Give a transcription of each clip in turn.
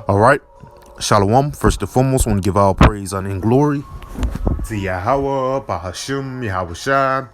All right. Shalom. First and foremost, I want to give all praise, honor, and glory to Yahweh, Bahashim, Yahushua,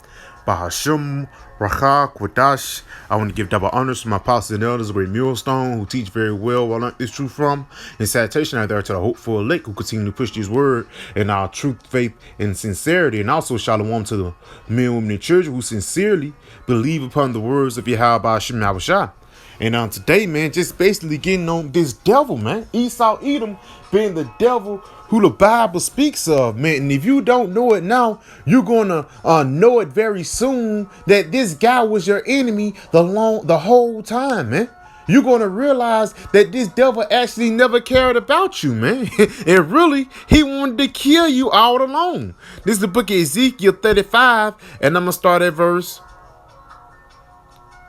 Bahashim, Rachah, Kwadash. I want to give double honors to my apostles and elders, great millstone, who teach very well where I learned this truth from. And salutation out there to the hopeful elect who continue to push this word in our truth, faith, and sincerity. And also shalom to the men, women, and children who sincerely believe upon the words of Yahweh, Bahashim, Yahushua. And today, man, just basically getting on this devil, man. Esau, Edom, being the devil who the Bible speaks of, man. And if you don't know it now, you're gonna know it very soon that this guy was your enemy the whole time, man. You're gonna realize that this devil actually never cared about you, man. And really, he wanted to kill you all along. This is the book of Ezekiel 35, and I'm gonna start at verse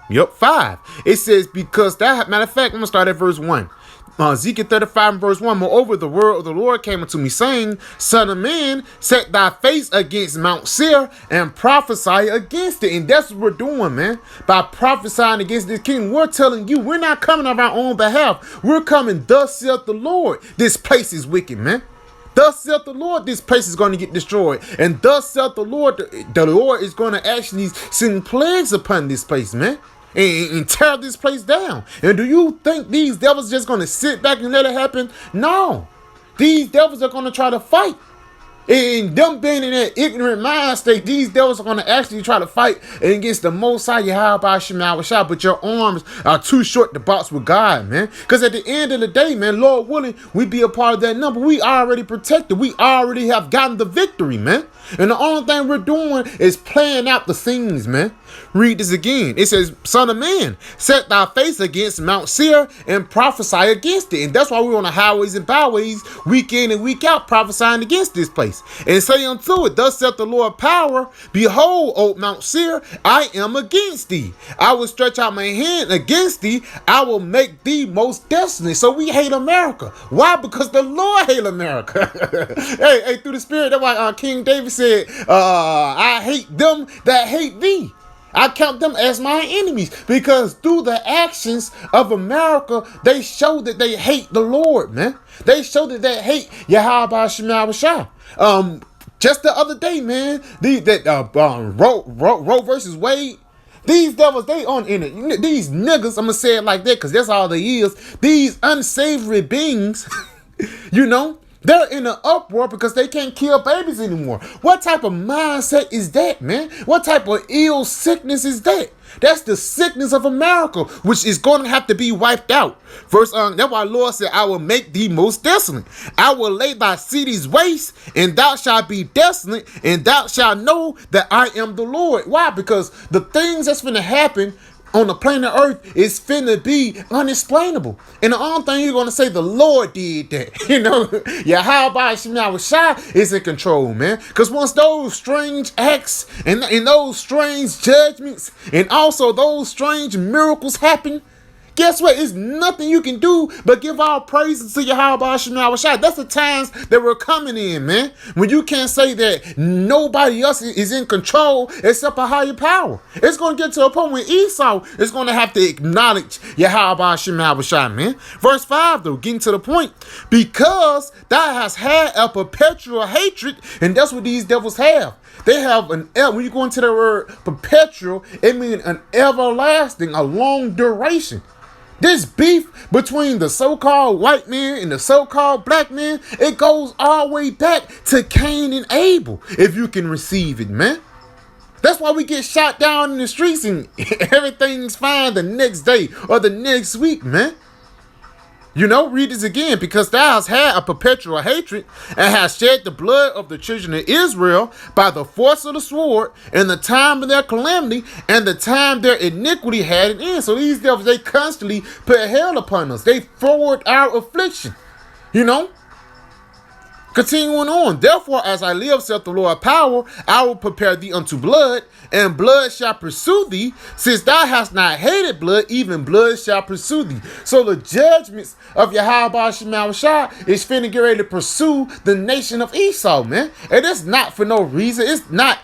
5. It says, because that, matter of fact, I'm gonna start at verse 1. Ezekiel 35 and verse 1. Moreover, the word of the Lord came unto me, saying, Son of man, set thy face against Mount Seir and prophesy against it. And that's what we're doing, man. By prophesying against this king, we're telling you we're not coming on our own behalf. We're coming, thus saith the Lord. This place is wicked, man. Thus saith the Lord, this place is going to get destroyed. And thus saith the Lord is going to actually send plagues upon this place, man. And tear this place down. And do you think these devils just going to sit back and let it happen? No. These devils are going to try to fight. And them being in that ignorant mind state, these devils are going to actually try to fight against the Most High Yahweh Shema, but your arms are too short to box with God, man. Because at the end of the day, man, Lord willing, we be a part of that number. We already protected. We already have gotten the victory, man. And the only thing we're doing is playing out the scenes, man. Read this again. It says, Son of man, set thy face against Mount Seir and prophesy against it. And that's why we're on the highways and byways, week in and week out, prophesying against this place. And say unto it, thus saith the Lord power, behold, O Mount Seir, I am against thee. I will stretch out my hand against thee. I will make thee most desolate. So we hate America. Why? Because the Lord hate America. hey, through the Spirit, that's why King David said, I hate them that hate thee. I count them as my enemies, because through the actions of America, they show that they hate the Lord, man. They show that they hate Yahweh Shema. Just the other day, man, Roe versus Wade. These devils, they on in it. These niggas, I'm gonna say it like that, because that's all they is. These unsavory beings, you know. They're in an uproar because they can't kill babies anymore. What type of mindset is that, man? What type of ill sickness is that? That's the sickness of America, which is going to have to be wiped out. First, that's why Lord said, I will make thee most desolate. I will lay thy cities waste, and thou shalt be desolate, and thou shalt know that I am the Lord. Why? Because the things that's going to happen on the planet Earth is finna be unexplainable. And the only thing you're gonna say, the Lord did that. You know, Yahweh Shema is in control, man. Because once those strange acts and those strange judgments and also those strange miracles happen, guess what? It's nothing you can do but give all praises to Yahweh Shema. That's the times that we're coming in, man. When you can't say that nobody else is in control except a higher power. It's going to get to a point where Esau is going to have to acknowledge Yahweh Shema, man. Verse 5, though, getting to the point. Because thou hast had a perpetual hatred, and that's what these devils have. They have when you go into the word perpetual, it means an everlasting, a long duration. This beef between the so-called white man and the so-called black man, it goes all the way back to Cain and Abel, if you can receive it, man. That's why we get shot down in the streets and everything's fine the next day or the next week, man. You know, read this again. Because thou hast had a perpetual hatred and hast shed the blood of the children of Israel by the force of the sword in the time of their calamity and the time their iniquity had an end. So these devils, they constantly put hell upon us. They forward our affliction, you know. Continuing on, therefore, as I live, saith the Lord power, I will prepare thee unto blood, and blood shall pursue thee. Since thou hast not hated blood, even blood shall pursue thee. So the judgments of Yahweh Shema is finna get ready to pursue the nation of Esau, man. And it's not for no reason. It's not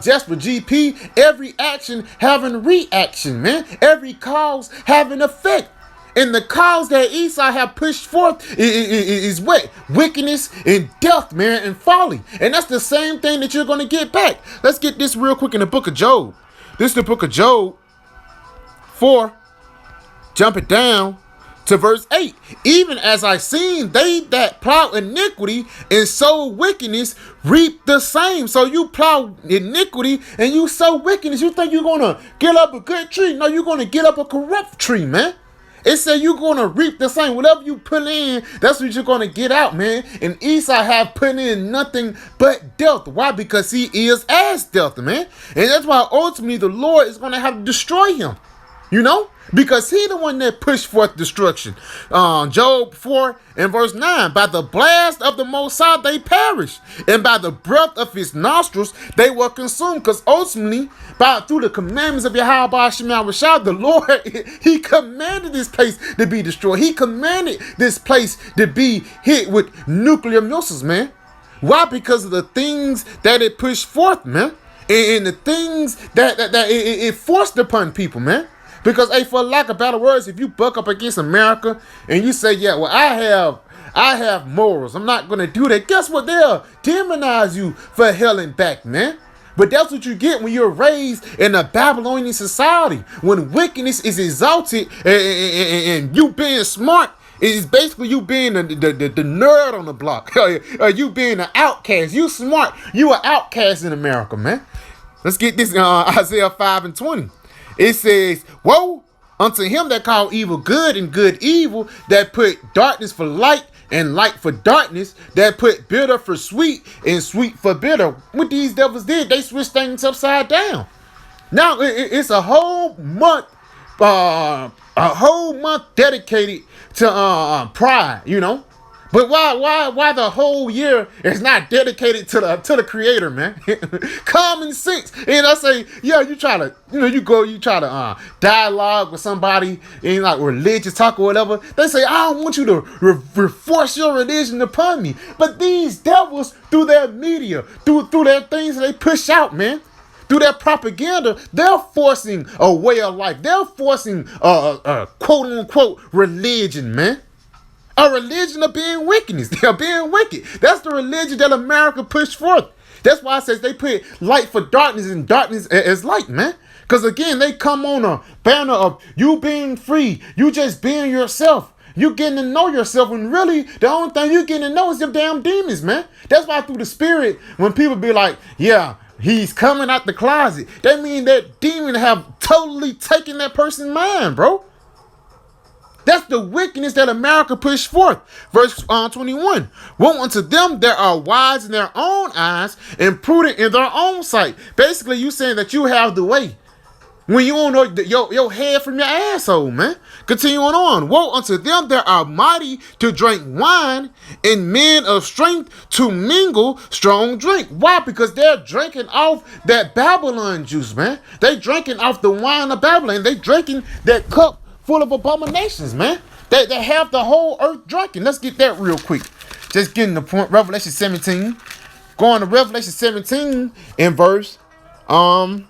just for GP. Every action having reaction, man. Every cause having effect. And the cause that Esau have pushed forth is what? Wickedness and death, man, and folly. And that's the same thing that you're going to get back. Let's get this real quick in the book of Job. This is the book of Job 4. Jump it down to verse 8. Even as I seen, they that plow iniquity and sow wickedness reap the same. So you plow iniquity and you sow wickedness. You think you're going to get up a good tree? No, you're going to get up a corrupt tree, man. It said you're going to reap the same. Whatever you put in, that's what you're going to get out, man. And Esau have put in nothing but death. Why? Because he is as death, man. And that's why ultimately the Lord is going to have to destroy him. You know? Because he the one that pushed forth destruction. Job 4 and verse 9. By the blast of the Most High they perished, and by the breath of his nostrils they were consumed. Because ultimately, through the commandments of Yahweh Shema Rashad, the Lord, he commanded this place to be destroyed. He commanded this place to be hit with nuclear missiles, man. Why? Because of the things that it pushed forth, man. And the things that it forced upon people, man. Because, hey, for lack of better words, if you buck up against America and you say, yeah, well, I have morals, I'm not going to do that. Guess what? They'll demonize you for hell and back, man. But that's what you get when you're raised in a Babylonian society. When wickedness is exalted and you being smart, it's basically you being the nerd on the block. You being an outcast. You smart. You an outcast in America, man. Let's get this Isaiah 5 and 20. It says, woe unto him that call evil good and good evil, that put darkness for light and light for darkness, that put bitter for sweet and sweet for bitter. What these devils did, they switched things upside down. Now it's a whole month dedicated to pride, you know. But why the whole year is not dedicated to the Creator, man? Common sense. And I say, yeah, you try to dialogue with somebody in like religious talk or whatever. They say, I don't want you to force your religion upon me. But these devils, through their media, through their things that they push out, man, through their propaganda, they're forcing a way of life. They're forcing a quote unquote religion, man. A religion of being wickedness. They're being wicked. That's the religion that America pushed forth. That's why it says they put light for darkness and darkness as light, man. Because again, they come on a banner of you being free. You just being yourself. You getting to know yourself. And really, the only thing you getting to know is your damn demons, man. That's why through the spirit, when people be like, yeah, he's coming out the closet, that means that demon have totally taken that person's mind, bro. That's the wickedness that America pushed forth. Verse 21. Woe unto them that are wise in their own eyes and prudent in their own sight. Basically, you saying that you have the way when you don't know your head from your asshole, man. Continuing on. Woe unto them that are mighty to drink wine and men of strength to mingle strong drink. Why? Because they're drinking off that Babylon juice, man. They drinking off the wine of Babylon. They drinking that cup full of abominations, man. They have the whole earth drunken. Let's get that real quick. Just getting the point. Revelation 17. Going to Revelation 17 in verse, start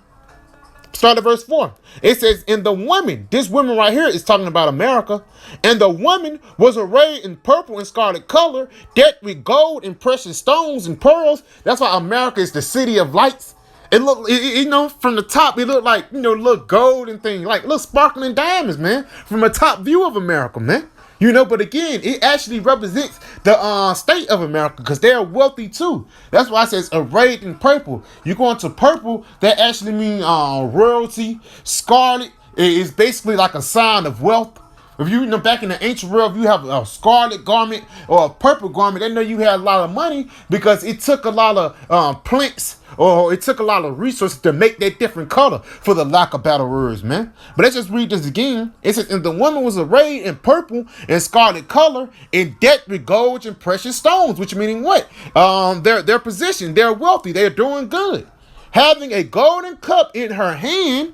at verse 4. It says, and the woman, this woman right here is talking about America, and the woman was arrayed in purple and scarlet color, decked with gold and precious stones and pearls. That's why America is the city of lights. It looked, you know, from the top, it looked like, you know, little gold and things, like little sparkling diamonds, man, from a top view of America, man. You know, but again, it actually represents the state of America because they're wealthy too. That's why it says arrayed in purple. You go into purple, that actually means royalty. Scarlet is basically like a sign of wealth. If you know, back in the ancient world, if you have a scarlet garment or a purple garment, they know you had a lot of money because it took a lot of plants or it took a lot of resources to make that different color, for the lack of better words, man. But let's just read this again. It says, and the woman was arrayed in purple and scarlet color and decked with gold and precious stones, which meaning what? Their position, they're wealthy, they're doing good. Having a golden cup in her hand,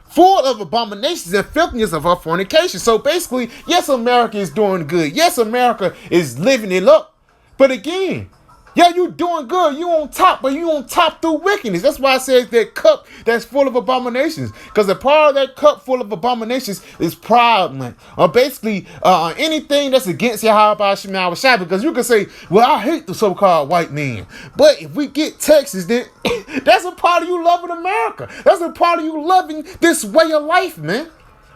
full of abominations and filthiness of her fornication. So basically, yes, America is doing good. Yes, America is living it up. But again, Yeah, you doing good. You on top, but you on top through wickedness. That's why I says that cup that's full of abominations. Because a part of that cup full of abominations is pride, man. Or basically anything that's against Yahweh Shema Shai. Because you can say, well, I hate the so-called white man. But if we get Texas, then that's a part of you loving America. That's a part of you loving this way of life, man.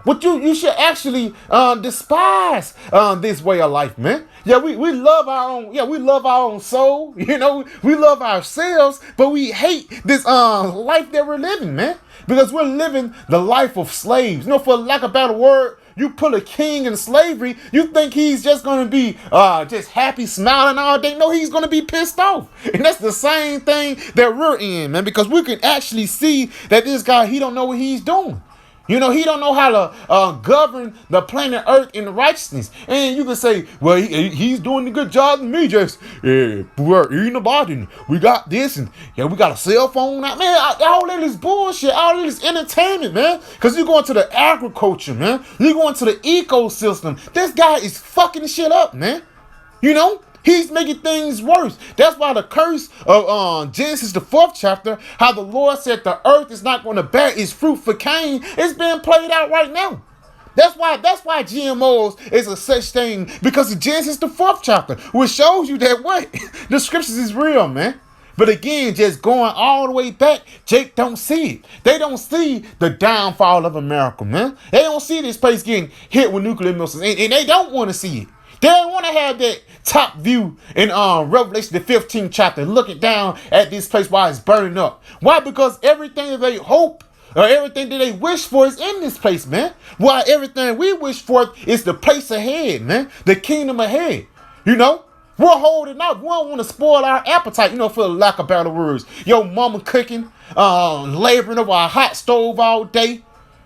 But you should actually despise this way of life, man. Yeah, we love our own. Yeah, we love our own soul. You know, we love ourselves, but we hate this life that we're living, man. Because we're living the life of slaves. You know, for lack of a better word, you put a king in slavery, you think he's just gonna be just happy, smiling all day. No, he's gonna be pissed off. And that's the same thing that we're in, man. Because we can actually see that this guy, he don't know what he's doing. You know, he don't know how to govern the planet Earth in righteousness. And you can say, well, he's doing a good job than me. Just, we're eating about it. We got this, and yeah, we got a cell phone. Man, all that is bullshit. All that is entertainment, man. Because you're going to the agriculture, man. You're going to the ecosystem. This guy is fucking shit up, man. You know? He's making things worse. That's why the curse of Genesis, the 4th chapter, how the Lord said the earth is not going to bear its fruit for Cain, it's being played out right now. That's why GMOs is a such thing, because of Genesis, the 4th chapter, which shows you that what? The scriptures is real, man. But again, just going all the way back, Jake don't see it. They don't see the downfall of America, man. They don't see this place getting hit with nuclear missiles, and they don't want to see it. They don't want to have that top view in Revelation, the 15th chapter, looking down at this place while it's burning up. Why? Because everything that they hope or everything that they wish for is in this place, man. While everything we wish for is the place ahead, man. The kingdom ahead. You know? We're holding out. We don't want to spoil our appetite, you know, for the lack of better words. Your mama cooking, laboring over a hot stove all day.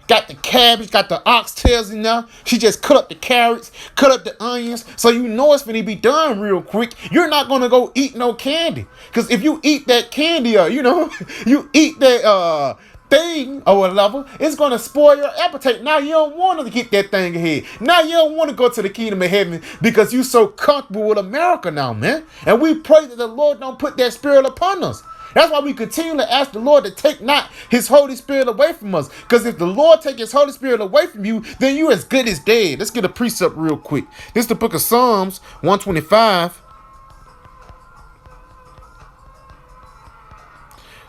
Got the cabbage, got the oxtails in there. She just cut up the carrots, cut up the onions. So you know it's finna be done real quick. You're not gonna go eat no candy. Because if you eat that candy, you know, you eat that thing or whatever, it's gonna spoil your appetite. Now you don't want to get that thing ahead. Now you don't want to go to the kingdom of heaven because you so comfortable with America now, man. And we pray that the Lord don't put that spirit upon us. That's why we continue to ask the Lord to take not his Holy Spirit away from us. Because if the Lord take his Holy Spirit away from you, then you as good as dead. Let's get a precept real quick. This is the book of Psalms 125.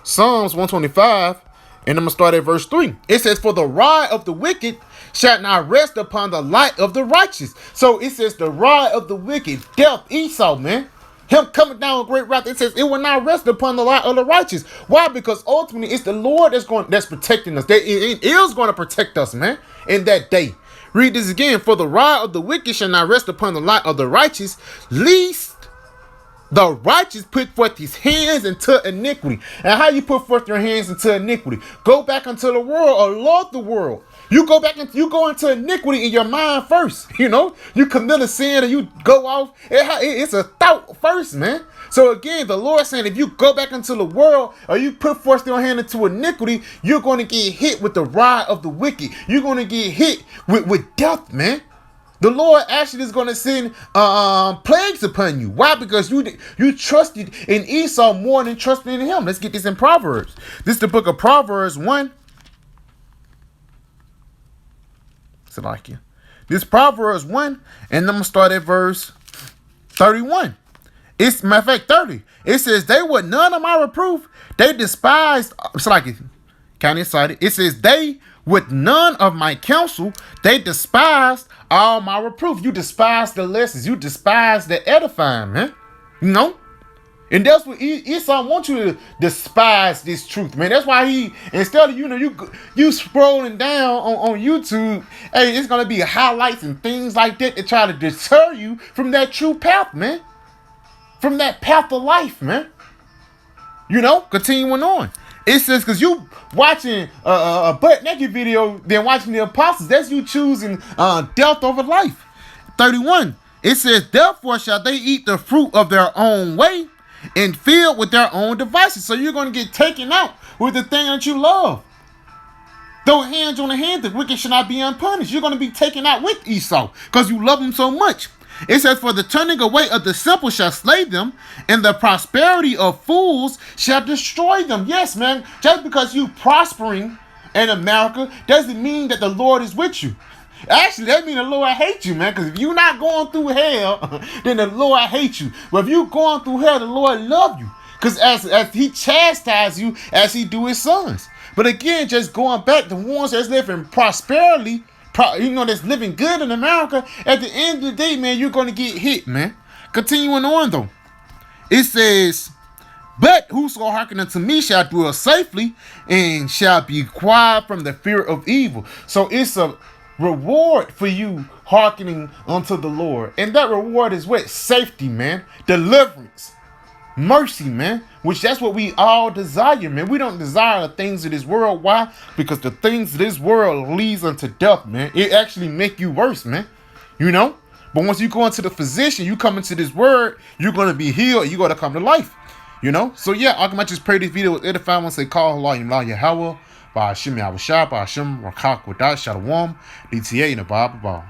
Psalms 125. And I'm going to start at verse 3. It says, for the rod of the wicked shall not rest upon the light of the righteous. So it says the rod of the wicked, death, Esau, man. Him coming down with great wrath. It says it will not rest upon the light of the righteous. Why? Because ultimately it's the Lord that's protecting us. It is going to protect us, man, in that day. Read this again. For the rod of the wicked shall not rest upon the light of the righteous, lest the righteous put forth his hands into iniquity. And how you put forth your hands into iniquity? Go back into the world or love the world. You go back and you go into iniquity in your mind first. You know, you commit a sin and you go off. It's a thought first, man. So again, the Lord saying, if you go back into the world or you put forth your hand into iniquity, you're going to get hit with the rod of the wicked. You're going to get hit with death, man. The Lord actually is going to send plagues upon you. Why? Because you trusted in Esau more than trusted in him. Let's get this in Proverbs. This is the book of Proverbs 1. This Proverbs 1, and I'm going to start at verse 31. It's matter of fact 30. It says, they were none of my reproof. They despised. It's like it kind of excited. It says, they with none of my counsel, they despised all my reproof. You despise the lessons. You despise the edifying, man. You know? And that's what Esau wants you to despise this truth, man. That's why he, instead of, you scrolling down on YouTube, hey, it's going to be highlights and things like that to try to deter you from that true path, man. From that path of life, man. You know, continuing on. It says, because you watching a butt naked video, then watching the apostles, that's you choosing death over life. 31. It says, therefore shall they eat the fruit of their own way, and filled with their own devices. So you're going to get taken out with the thing that you love. Throw hands on the hand, the wicked should not be unpunished. You're going to be taken out with Esau because you love him so much. It says, for the turning away of the simple shall slay them, and the prosperity of fools shall destroy them. Yes, man. Just because you prospering in America doesn't mean that the Lord is with you. Actually, that means the Lord hates you, man. Because if you're not going through hell, then the Lord hates you. But if you're going through hell, the Lord love you. Because as he chastises you, as he do his sons. But again, just going back, the ones that's living prosperity, that's living good in America, at the end of the day, man, you're going to get hit, man. Continuing on, though. It says, but whoso hearken unto me shall dwell safely, and shall be quiet from the fear of evil. So it's a reward for you hearkening unto the Lord. And that reward is what? Safety, man. Deliverance. Mercy, man. Which that's what we all desire, man. We don't desire the things of this world. Why? Because the things of this world leads unto death, man. It actually make you worse, man. But once you go into the physician, you come into this word, you're going to be healed. You're going to come to life. So yeah, I can just pray this video with edifying once they call Allah Yahweh, by Hashem Yahushua, by Hashem Rakak Wadat Shalom, DTA in the Bible.